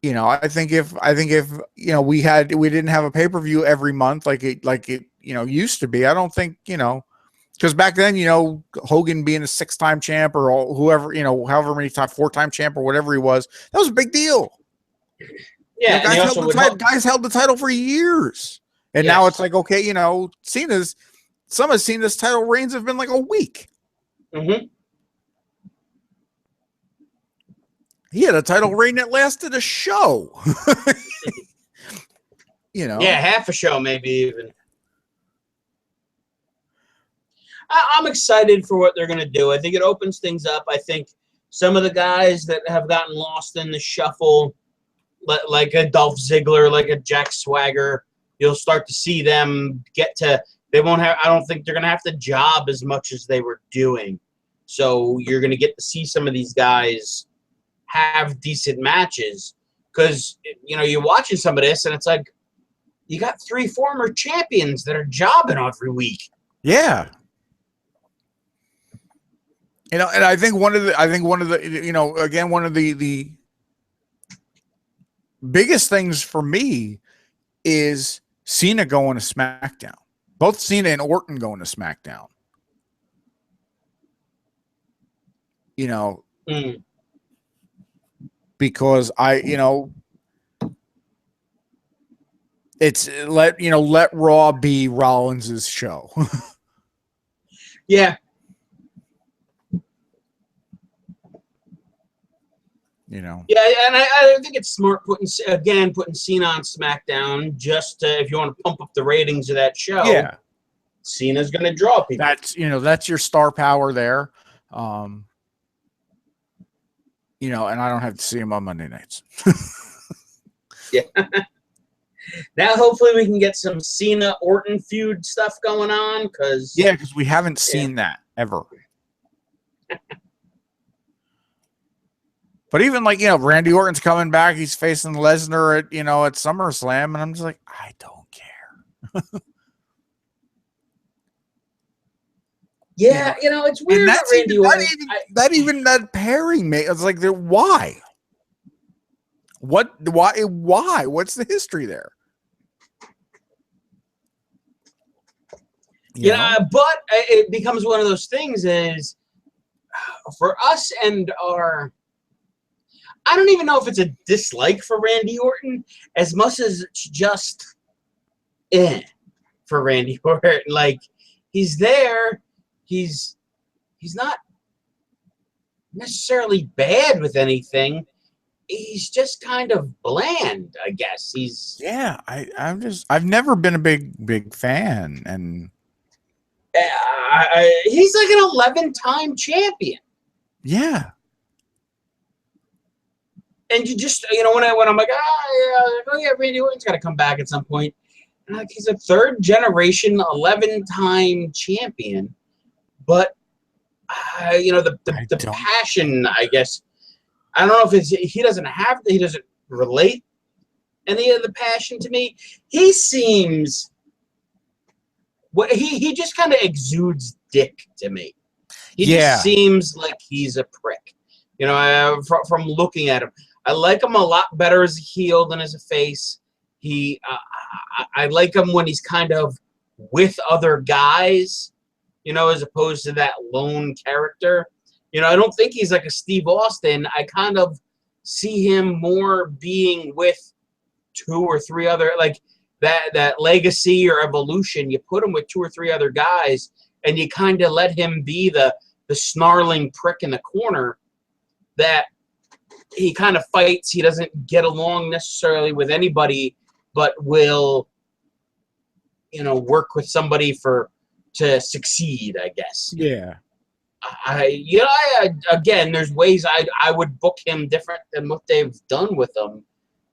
I think if we didn't have a pay-per-view every month like it used to be, I don't think, because back then, Hogan being a 6-time champ, or whoever, however many times, 4-time champ, or whatever he was, that was a big deal. Yeah, guys held the title for years, and now it's like, okay, some of Cena's title reigns have been like a week. Mm-hmm. He had a title reign that lasted a show. You know, yeah, half a show maybe even. I'm excited for what they're going to do. I think it opens things up. I think some of the guys that have gotten lost in the shuffle, like a Dolph Ziggler, like a Jack Swagger, you'll start to see them get to. They won't have. I don't think they're going to have to job as much as they were doing. So you're going to get to see some of these guys have decent matches because you're watching some of this and it's like you got 3 former champions that are jobbing every week. Yeah. And I think one of the, again, one of the biggest things for me is Cena going to SmackDown. Both Cena and Orton going to SmackDown. Because it's let Raw be Rollins's show. Yeah. Yeah, and I think it's smart putting Cena on SmackDown just if you want to pump up the ratings of that show. Yeah, Cena's going to draw people. That's your star power there. And I don't have to see him on Monday nights. Yeah. Now hopefully we can get some Cena Orton feud stuff going on because we haven't seen that ever. But even Randy Orton's coming back, he's facing Lesnar at at SummerSlam, and I'm just like, I don't care. Yeah, it's weird that Randy Orton. That pairing, mate. It's like, why? What? Why? What's the history there? But it becomes one of those things is for us and our. I don't even know if it's a dislike for Randy Orton as much as it's just for Randy Orton. Like, he's there. He's not necessarily bad with anything. He's just kind of bland, I guess. I've never been a big fan, and he's like an 11-time champion. Yeah. And you just, when I'm like, Randy Orton's got to come back at some point. And like, he's a 3rd generation, 11-time champion. But, the passion, I guess, I don't know if he doesn't relate any of the passion to me. He seems, he just kind of exudes dick to me. He just seems like he's a prick, from looking at him. I like him a lot better as a heel than as a face. I like him when he's kind of with other guys, as opposed to that lone character. I don't think he's like a Steve Austin. I kind of see him more being with 2 or 3 other, like that legacy or evolution. You put him with 2 or 3 other guys, and you kind of let him be the snarling prick in the corner that he kind of fights. He doesn't get along necessarily with anybody, but will, work with somebody to succeed, I guess. Yeah. Again, there's ways I would book him different than what they've done with him,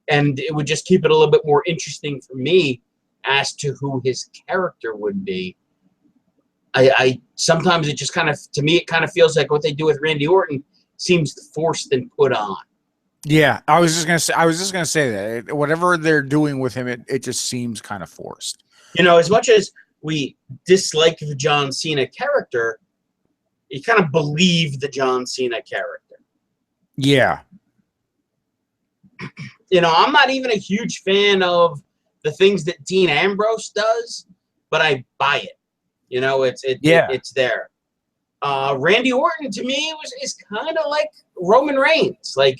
and it would just keep it a little bit more interesting for me as to who his character would be. I sometimes it just kind of, to me, it kind of feels like what they do with Randy Orton seems forced and put on. Yeah, I was just gonna say that whatever they're doing with him, it just seems kind of forced. As much as we dislike the John Cena character, you kind of believe the John Cena character. Yeah. I'm not even a huge fan of the things that Dean Ambrose does, but I buy it. It's there. Randy Orton to me is kind of like Roman Reigns. Like,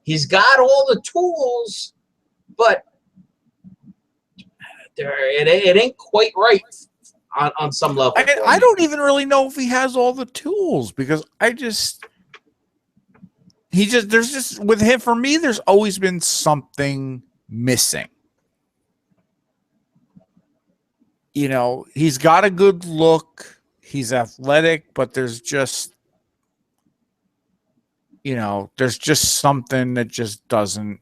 he's got all the tools, but it ain't quite right on some level. I don't even really know if he has all the tools, because there's just with him, for me, there's always been something missing. you know, he's got a good look. He's athletic, but there's just, you know, there's just something that just doesn't.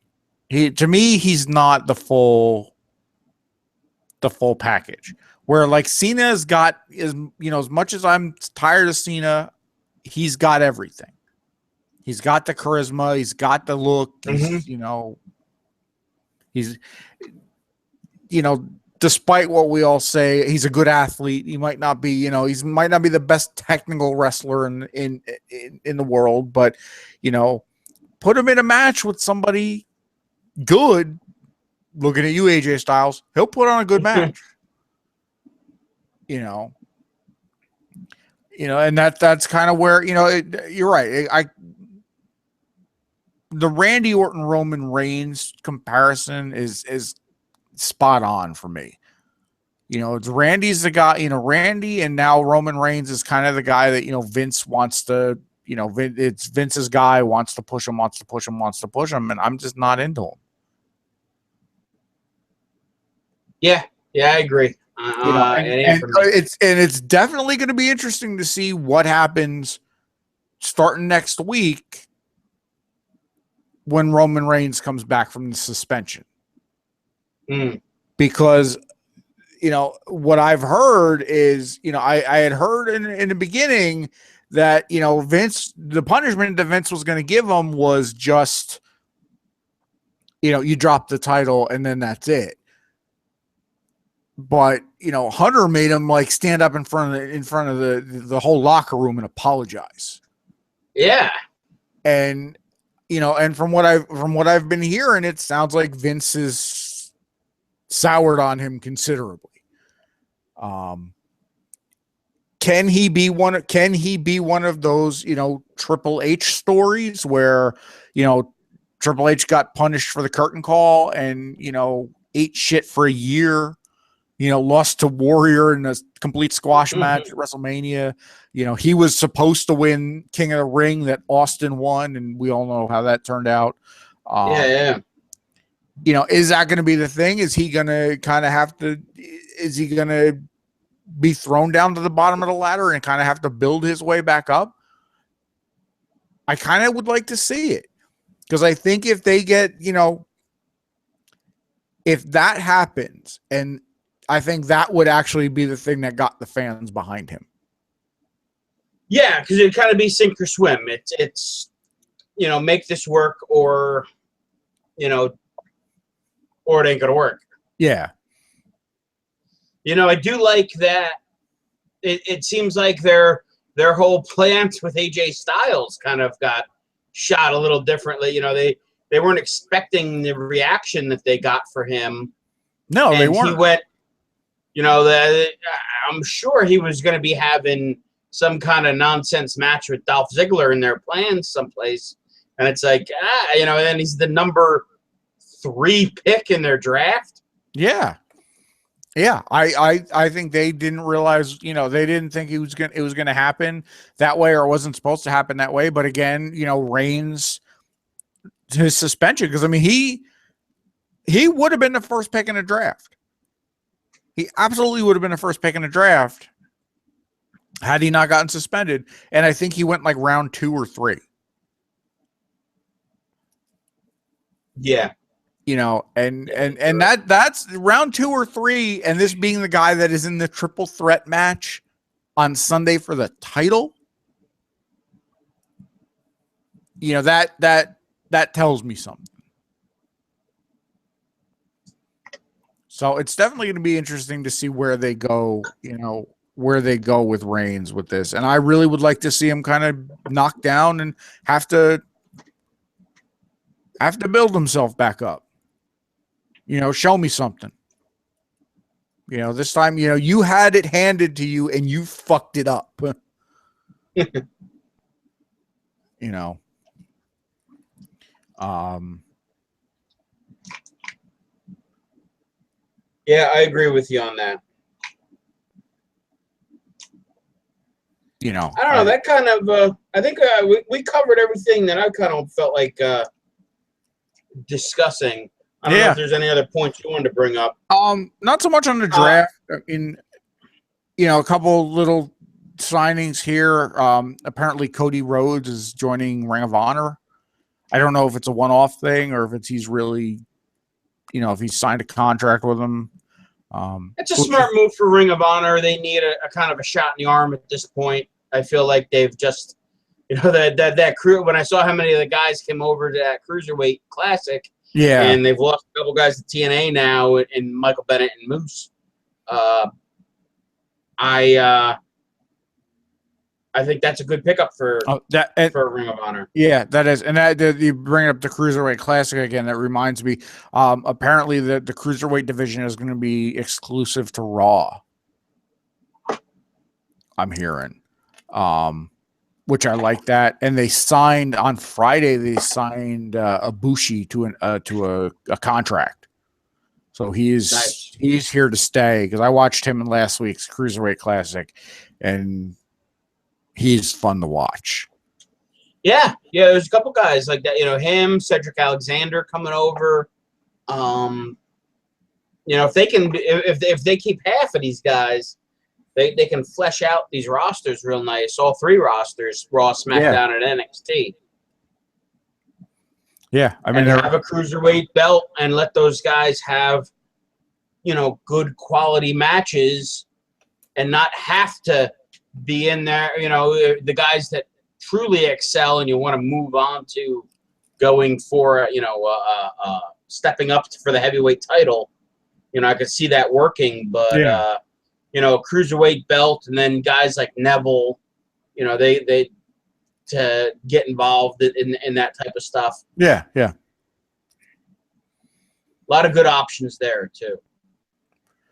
To me, he's not the full package. Where like Cena's got is, you know, as much as I'm tired of Cena, he's got everything. He's got the charisma. He's got the look. He's, you know, he's, you know, despite what we all say, he's a good athlete. He might not be, you know, he might not be the best technical wrestler in the world, but, you know, put him in a match with somebody good. Looking at you, AJ Styles, he'll put on a good match. You know, and that's kind of where, you know, you're right. The Randy Orton Roman Reigns comparison is spot on for me. You know, it's Randy's the guy, you know, Randy, and now Roman Reigns is kind of the guy that, you know, Vince wants to, you know, it's Vince's guy, wants to push him, and I'm just not into him. Yeah, I agree. You know, and it's definitely going to be interesting to see what happens starting next week when Roman Reigns comes back from the suspension. Because, you know, what I've heard is, you know, I had heard in the beginning that, you know, the punishment that Vince was going to give him was just, you know, you drop the title and then that's it. But, you know, Hunter made him like stand up in front of the whole locker room and apologize. Yeah. And, you know, and from what I've been hearing, it sounds like Vince is soured on him considerably. Can he be one of those, you know, Triple H stories where, you know, Triple H got punished for the curtain call and, you know, ate shit for a year, you know, lost to Warrior in a complete squash match at WrestleMania. You know, he was supposed to win King of the Ring that Austin won, and we all know how that turned out. Yeah. You know, is that going to be the thing? Is he going to kind of have to, is he going to be thrown down to the bottom of the ladder and kind of have to build his way back up? I kind of would like to see it, because I think if they get, you know, if that happens, and I think that would actually be the thing that got the fans behind him. Yeah, because it'd kind of be sink or swim. It's you know, make this work, or, you know, or it ain't gonna work. Yeah. You know, I do like that. It seems like their whole plans with AJ Styles kind of got shot a little differently. You know, they weren't expecting the reaction that they got for him. No, and they weren't. He went, you know, I'm sure he was going to be having some kind of nonsense match with Dolph Ziggler in their plans someplace. And it's like, you know, and he's the number 3 pick in their draft. Yeah. Yeah. I think they didn't realize, you know, they didn't think it was going to happen that way, or it wasn't supposed to happen that way. But again, you know, Reigns, his suspension, because I mean, he would have been the first pick in the draft. He absolutely would have been the first pick in the draft had he not gotten suspended. And I think he went like round 2 or 3. Yeah. You know, and that's round 2 or 3. And this being the guy that is in the triple threat match on Sunday for the title. You know, that tells me something. So it's definitely going to be interesting to see where they go, you know, where they go with Reigns with this. And I really would like to see him kind of knocked down and have to build himself back up. You know, show me something. You know, this time, you know, you had it handed to you and you fucked it up. You know. Yeah, I agree with you on that. You know, I don't know. That kind of, I think we covered everything that I kind of felt like discussing. I don't know if there's any other points you wanted to bring up. Not so much on the draft. I mean, a couple little signings here. Apparently Cody Rhodes is joining Ring of Honor. I don't know if it's a one-off thing or if he's really, if he's signed a contract with them. It's a smart move for Ring of Honor. They need a kind of a shot in the arm at this point. I feel like they've just, that crew. When I saw how many of the guys came over to that Cruiserweight Classic, and they've lost a couple guys to TNA now, and Michael Bennett and Moose. I think that's a good pickup for Ring of Honor. Yeah, that is. And that you bring up the Cruiserweight Classic again. That reminds me. Apparently, the Cruiserweight division is going to be exclusive to Raw. I'm hearing, which I like that. And they signed on Friday. They signed Ibushi to a contract. So he's here to stay because I watched him in last week's Cruiserweight Classic, and he's fun to watch. Yeah, there's a couple guys like that. Him, Cedric Alexander coming over. If they can, if they keep half of these guys, they can flesh out these rosters real nice. All three rosters: Raw, SmackDown, and NXT. Yeah, I mean, have a Cruiserweight belt and let those guys have, good quality matches, and not have to be in there, the guys that truly excel and you want to move on to going for, stepping up for the heavyweight title. I could see that working, but, Cruiserweight belt and then guys like Neville, they to get involved in that type of stuff. Yeah. A lot of good options there, too.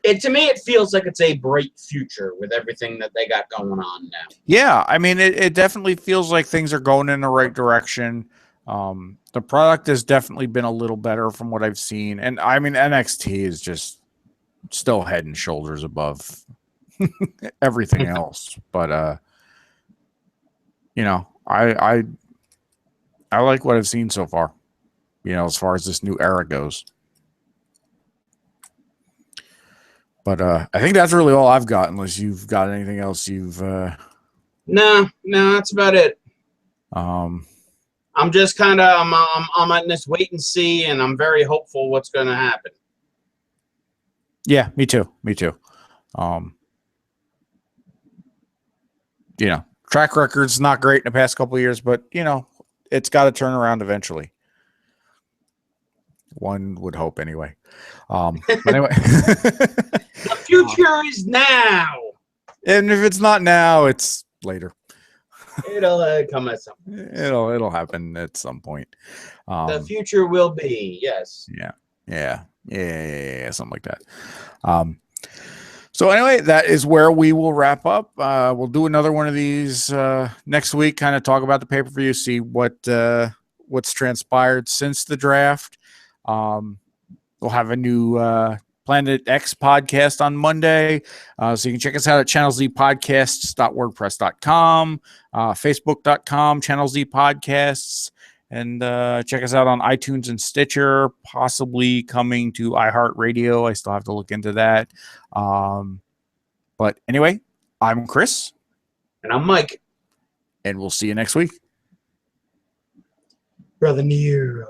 To me, it feels like it's a bright future with everything that they got going on now. Yeah, I mean, it definitely feels like things are going in the right direction. The product has definitely been a little better from what I've seen. And, I mean, NXT is just still head and shoulders above everything else. But, I like what I've seen so far, as far as this new era goes. But I think that's really all I've got, unless you've got anything else you've. No, that's about it. I'm just kind of I'm on this wait and see, and I'm very hopeful what's going to happen. Yeah, me too. Track record's not great in the past couple of years, but it's got to turn around eventually. One would hope, anyway. But anyway, the future is now, and if it's not now, it's later. It'll come at some point. It'll happen at some point. The future will be, yes. Yeah, something like that. So anyway, that is where we will wrap up. We'll do another one of these next week. Kind of talk about the pay-per-view, see what's transpired since the draft. We'll have a new Planet X podcast on Monday. So you can check us out at channelzpodcasts.wordpress.com, facebook.com, Channel Z Podcasts, and check us out on iTunes and Stitcher, possibly coming to iHeartRadio. I still have to look into that. But anyway, I'm Chris. And I'm Mike. And we'll see you next week. Brother Nero.